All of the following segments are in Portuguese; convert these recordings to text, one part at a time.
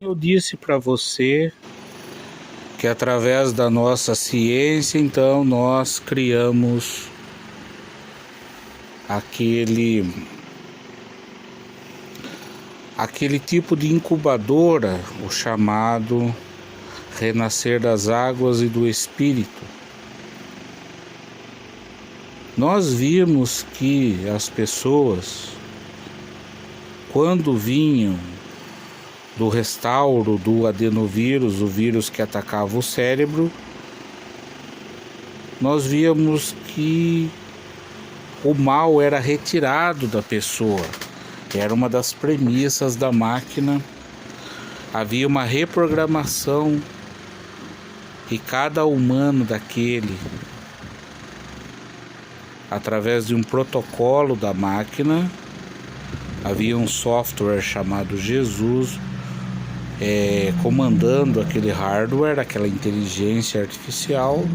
Eu disse para você que através da nossa ciência, então, nós criamos aquele tipo de incubadora, o chamado renascer das águas e do Espírito. Nós vimos que as pessoas, quando vinham do restauro do adenovírus, o vírus que atacava o cérebro, nós víamos que o mal era retirado da pessoa. Era uma das premissas da máquina. Havia uma reprogramação e cada humano daquele, através de um protocolo da máquina, havia um software chamado Jesus, comandando aquele hardware, aquela inteligência artificial.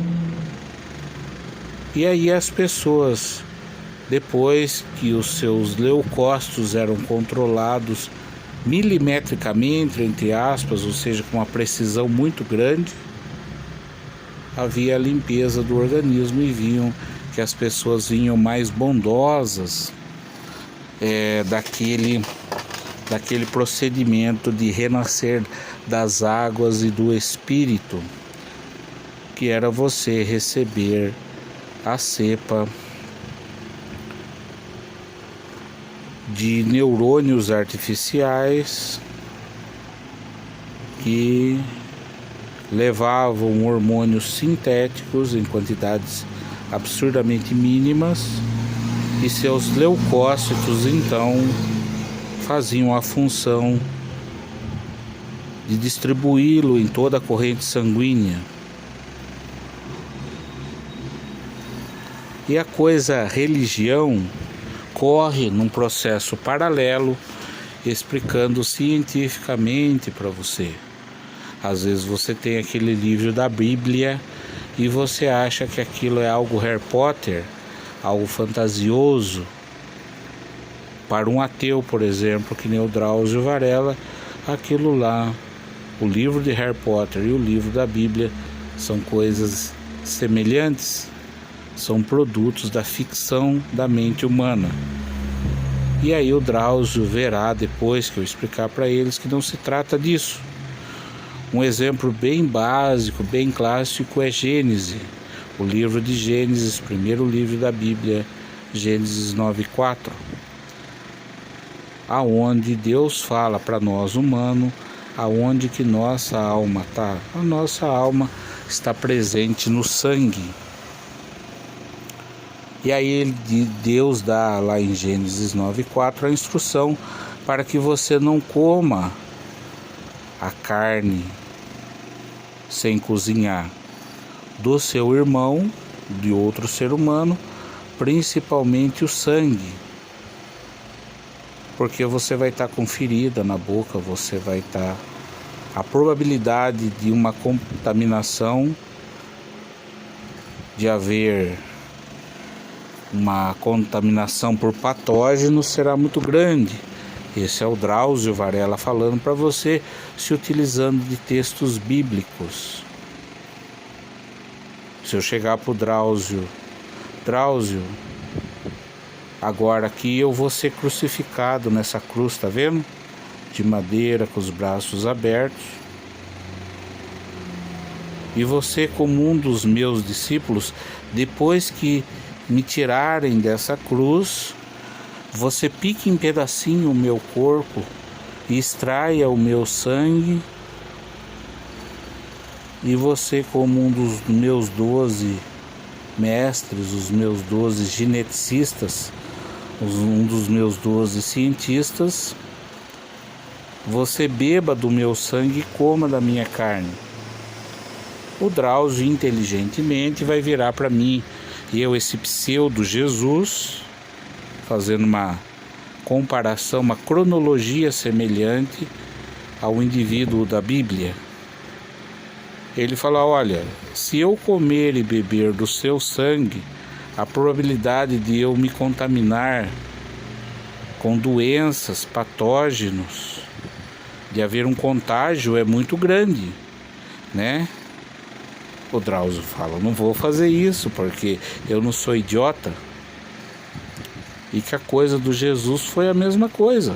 E aí as pessoas, depois que os seus leucócitos eram controlados milimetricamente, entre aspas, ou seja, com uma precisão muito grande, havia a limpeza do organismo e viam que as pessoas vinham mais bondosas daquele procedimento de renascer das águas e do Espírito, que era você receber a cepa de neurônios artificiais que levavam hormônios sintéticos em quantidades absurdamente mínimas, e seus leucócitos então faziam a função de distribuí-lo em toda a corrente sanguínea. E a religião corre num processo paralelo, explicando cientificamente para você. Às vezes você tem aquele livro da Bíblia e você acha que aquilo é algo Harry Potter, algo fantasioso. Para um ateu, por exemplo, que nem o Drauzio Varela, aquilo lá, o livro de Harry Potter e o livro da Bíblia, são coisas semelhantes, são produtos da ficção da mente humana. E aí o Drauzio verá, depois que eu explicar para eles, que não se trata disso. Um exemplo bem básico, bem clássico é Gênesis, o livro de Gênesis, primeiro livro da Bíblia, Gênesis 9:4, aonde Deus fala para nós humanos, aonde que nossa alma está. A nossa alma está presente no sangue. E aí Deus dá lá em Gênesis 9:4 a instrução para que você não coma a carne sem cozinhar do seu irmão, de outro ser humano, principalmente o sangue, porque você vai estar com ferida na boca, você vai estar... A probabilidade de uma contaminação, de haver uma contaminação por patógenos, será muito grande. Esse é o Drauzio Varela falando para você, se utilizando de textos bíblicos. Se eu chegar para o Drauzio, agora aqui eu vou ser crucificado nessa cruz, tá vendo? De madeira, com os braços abertos. E você, como um dos meus discípulos, depois que me tirarem dessa cruz, você pique em pedacinho o meu corpo e extraia o meu sangue, e você, como um dos meus 12 mestres, os meus 12 geneticistas, um dos meus 12 cientistas, você beba do meu sangue e coma da minha carne. O Drauzio inteligentemente vai virar para mim, e eu, esse pseudo Jesus, fazendo uma comparação, uma cronologia semelhante ao indivíduo da Bíblia. Ele fala: olha, se eu comer e beber do seu sangue, a probabilidade de eu me contaminar com doenças, patógenos, de haver um contágio é muito grande, né? O Drauzio fala, não vou fazer isso porque eu não sou idiota. E que a coisa do Jesus foi a mesma coisa.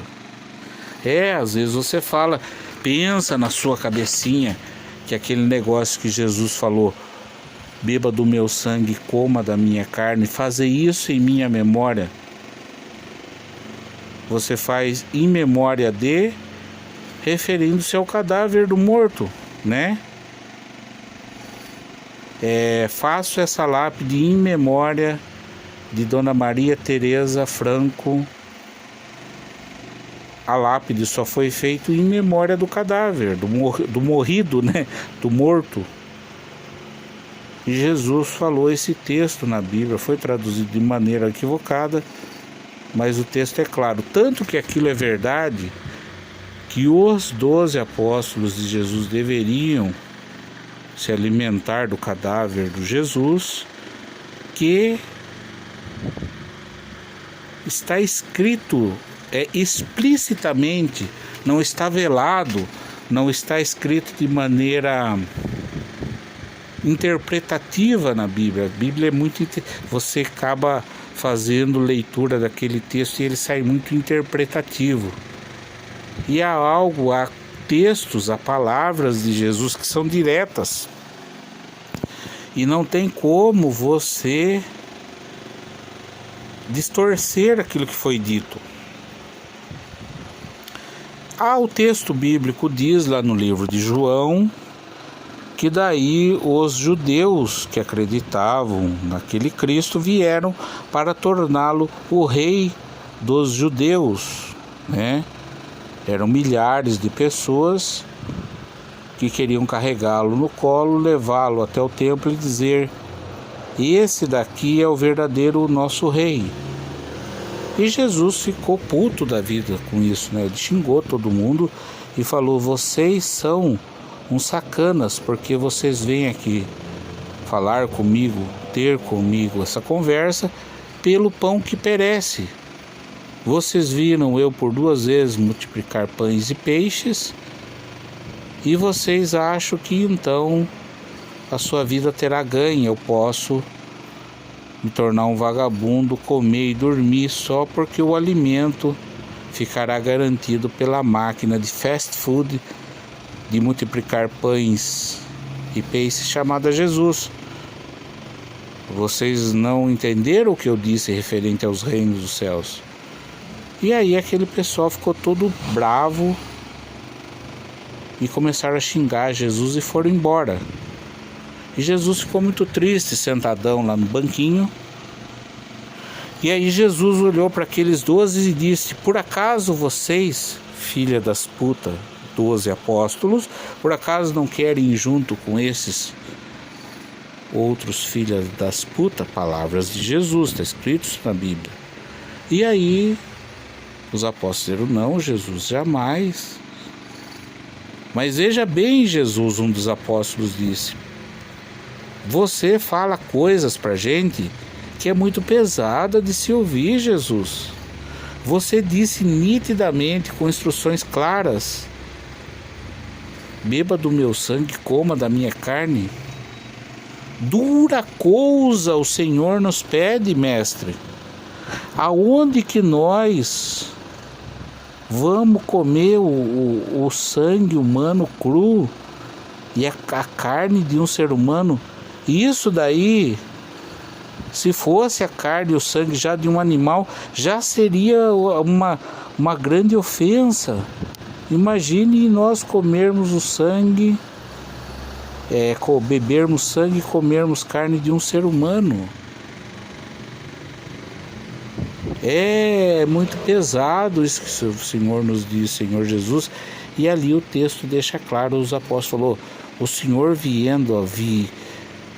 Às vezes você fala, pensa na sua cabecinha que aquele negócio que Jesus falou, beba do meu sangue, coma da minha carne, fazer isso em minha memória. Você faz em memória de, referindo-se ao cadáver do morto, né? Faço essa lápide em memória de Dona Maria Teresa Franco. A lápide só foi feita em memória do cadáver, do morrido, né? Do morto. E Jesus falou esse texto na Bíblia, foi traduzido de maneira equivocada, mas o texto é claro. Tanto que aquilo é verdade, que os 12 apóstolos de Jesus deveriam se alimentar do cadáver do Jesus, que está escrito explicitamente, não está velado, não está escrito de maneira interpretativa na Bíblia. A Bíblia é muito... Você acaba fazendo leitura daquele texto e ele sai muito interpretativo. E há textos, há palavras de Jesus que são diretas. E não tem como você distorcer aquilo que foi dito. O texto bíblico diz lá no livro de João que daí os judeus que acreditavam naquele Cristo vieram para torná-lo o rei dos judeus, né? Eram milhares de pessoas que queriam carregá-lo no colo, levá-lo até o templo e dizer: esse daqui é o verdadeiro nosso rei. E Jesus ficou puto da vida com isso, né? Ele xingou todo mundo e falou: vocês são uns sacanas, porque vocês vêm aqui falar comigo, ter comigo essa conversa pelo pão que perece. Vocês viram eu por 2 vezes multiplicar pães e peixes, e vocês acham que então a sua vida terá ganho. Eu posso me tornar um vagabundo, comer e dormir só porque o alimento ficará garantido pela máquina de fast food de multiplicar pães e peixes chamada Jesus. Vocês não entenderam o que eu disse referente aos reinos dos céus. E aí aquele pessoal ficou todo bravo e começaram a xingar Jesus e foram embora. E Jesus ficou muito triste, sentadão lá no banquinho. E aí Jesus olhou para aqueles 12 e disse: por acaso vocês, filha das putas, 12 apóstolos, por acaso não querem ir junto com esses outros filhas das putas? Palavras de Jesus, está escrito isso na Bíblia. E aí os apóstolos disseram: não, Jesus, jamais. Mas veja bem, Jesus, um dos apóstolos disse: você fala coisas pra gente que é muito pesada de se ouvir, Jesus. Você disse nitidamente, com instruções claras: beba do meu sangue, coma da minha carne. Dura coisa o Senhor nos pede, mestre. Aonde que nós vamos comer o sangue humano cru e a carne de um ser humano? Isso daí, se fosse a carne e o sangue já de um animal, já seria uma grande ofensa. Imagine nós comermos o sangue, bebermos sangue e comermos carne de um ser humano. É muito pesado isso que o Senhor nos diz, Senhor Jesus. E ali o texto deixa claro, os apóstolos falou: o Senhor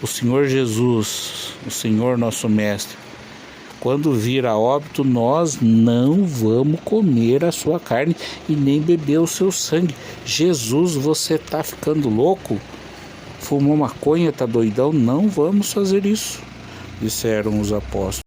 o Senhor Jesus, o Senhor nosso mestre, quando vir a óbito, nós não vamos comer a sua carne e nem beber o seu sangue. Jesus, você tá ficando louco? Fumou maconha, tá doidão? Não vamos fazer isso, disseram os apóstolos.